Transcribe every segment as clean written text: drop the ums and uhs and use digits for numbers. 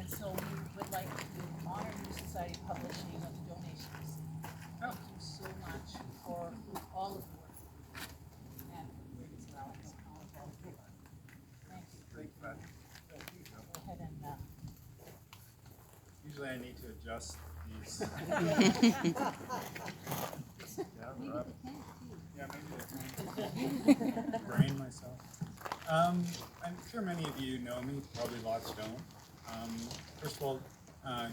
And so we would like to honor New Society Publishing with a donation receipt. Thank you so much for all of the work and brings around us all of the work. Thank you. Great fun. Go ahead and Usually I need to adjust these. Yeah, we're up. Yeah, maybe I brain myself. I'm sure many of you know me, probably lots don't. First of all,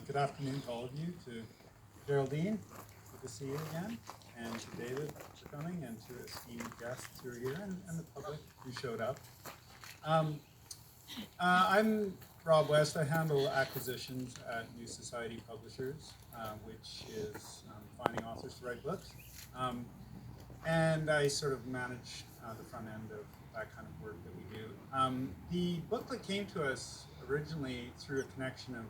good afternoon to all of you, to Geraldine, good to see you again, and to David for coming, and to esteemed guests who are here, and the public who showed up. I'm Rob West. I handle acquisitions at New Society Publishers, which is finding authors to write books. And I sort of manage the front end of that kind of work that we do. The booklet came to us originally through a connection of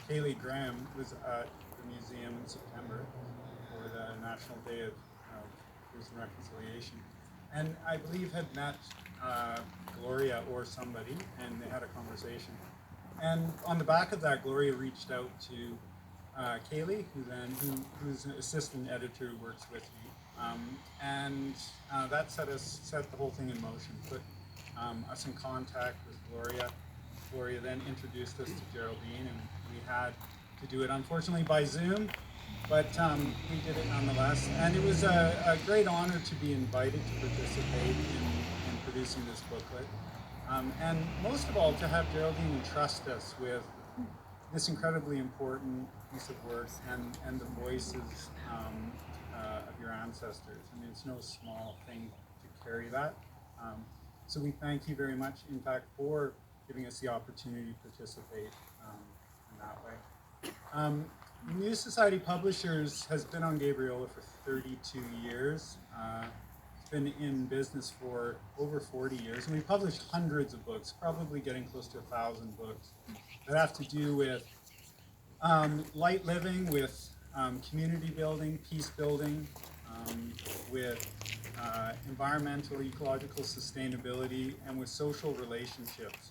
Kaylee Graham, who was at the museum in September for the National Day of Truth and Reconciliation. And I believe had met Gloria or somebody, and they had a conversation. And on the back of that, Gloria reached out to Kaylee, who's an assistant editor who works with me. And that set the whole thing in motion, put us in contact with Gloria. Gloria then introduced us to Geraldine, and we had to do it unfortunately by Zoom, but we did it nonetheless. And it was a great honor to be invited to participate in producing this booklet. And most of all, to have Geraldine entrust us with this incredibly important piece of work and the voices of your ancestors. I mean, it's no small thing to carry that. So we thank you very much, in fact, for giving us the opportunity to participate in that way. New Society Publishers has been on Gabriola for 32 years. It's been in business for over 40 years, and we published hundreds of books, probably getting close to 1,000 books that have to do with light living, with community building, peace building, with environmental, ecological sustainability, and with social relationships.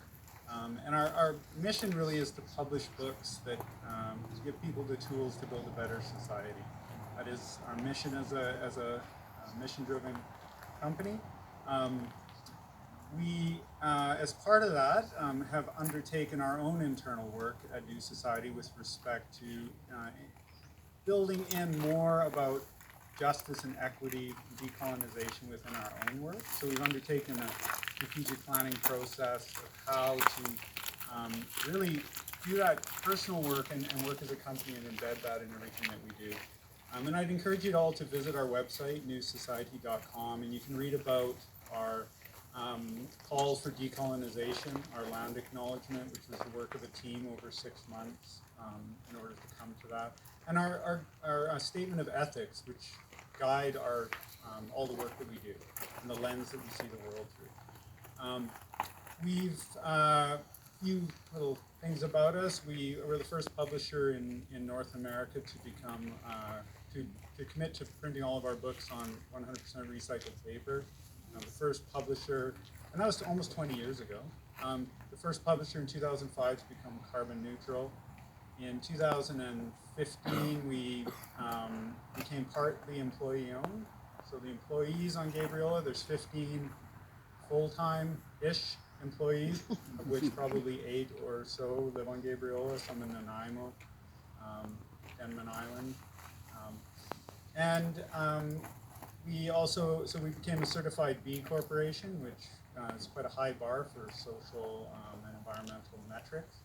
And our mission really is to publish books that give people the tools to build a better society. That is our mission as a mission-driven company. We, as part of that, have undertaken our own internal work at New Society with respect to building in more about justice and equity and decolonization within our own work. So we've undertaken a strategic planning process of how to really do that personal work and work as a company and embed that in everything that we do. And I'd encourage you all to visit our website, newsociety.com, and you can read about our calls for decolonization, our land acknowledgement, which was the work of a team over 6 months in order to come to that, and our statement of ethics, which guide our all the work that we do and the lens that we see the world through. We've few little things about us. We were the first publisher in North America to become to commit to printing all of our books on 100% recycled paper. The first publisher, and that was almost 20 years ago. The first publisher in 2005 to become carbon neutral. In 2015, we became partly employee-owned. So the employees on Gabriola, there's 15 full-time-ish employees, of which probably 8 or so live on Gabriola, some in Nanaimo, Denman Island. We became a certified B Corporation, which is quite a high bar for social and environmental metrics.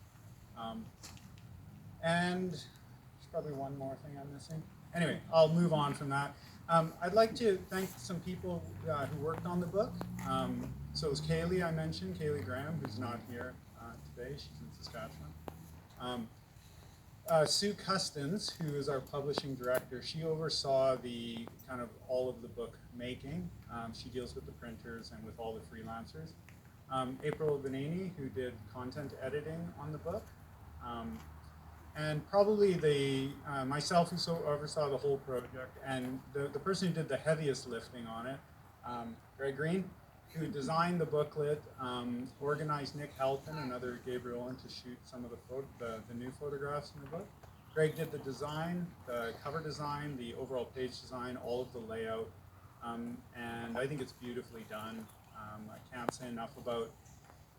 And there's probably one more thing I'm missing. Anyway, I'll move on from that. I'd like to thank some people who worked on the book. So it was Kaylee, I mentioned, Kaylee Graham, who's not here today. She's in Saskatchewan. Sue Custins, who is our publishing director, she oversaw the kind of all of the book making. She deals with the printers and with all the freelancers. April Benani, who did content editing on the book. And probably myself, who oversaw the whole project, and the person who did the heaviest lifting on it, Greg Green, who designed the booklet, organized Nick Halpin, another Gabriolan, to shoot some of the new photographs in the book. Greg did the design, the cover design, the overall page design, all of the layout, and I think it's beautifully done. I can't say enough about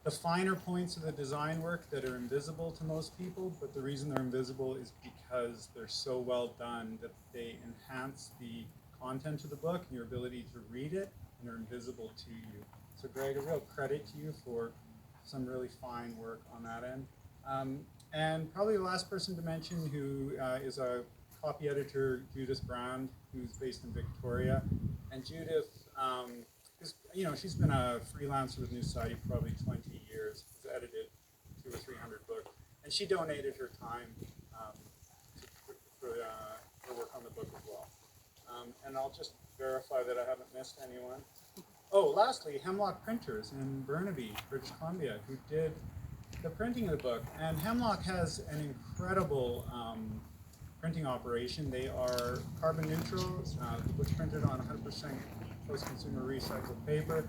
the finer points of the design work that are invisible to most people, but the reason they're invisible is because they're so well done that they enhance the content of the book and your ability to read it, and they're invisible to you. So Greg, a real credit to you for some really fine work on that end. And probably the last person to mention who is a copy editor, Judith Brand, who's based in Victoria. And Judith, she's been a freelancer with New Society for probably 20 years, has edited 200 or 300 books, and she donated her time for work on the book as well. And I'll just verify that I haven't missed anyone. Oh, lastly, Hemlock Printers in Burnaby, British Columbia, who did the printing of the book. And Hemlock has an incredible printing operation. They are carbon neutral. The book's printed on 100% post-consumer recycled paper.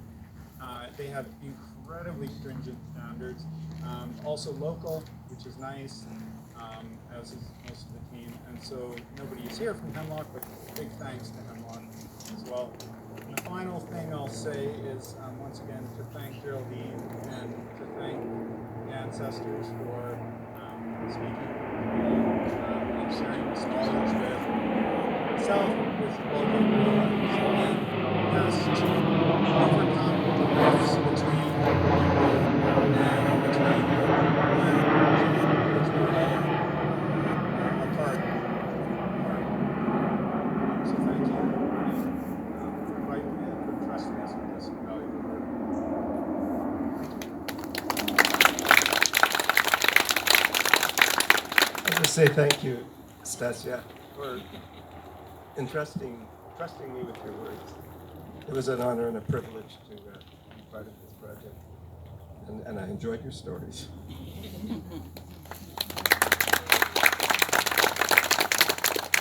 They have incredibly stringent standards. Also local, which is nice, as is most of the team. And so nobody is here from Hemlock, but big thanks to Hemlock as well. And the final thing I'll say is, once again, to thank Geraldine and to thank the ancestors for speaking and sharing this knowledge with myself, with all the Gabriolans, and yes, to overcome the rifts between people and between which we're all apart. So thank you for inviting me and for trusting us with this valuable work. I just say thank you, Stasia, for trusting me with your words. It was an honor and a privilege to be part of this project, and I enjoyed your stories.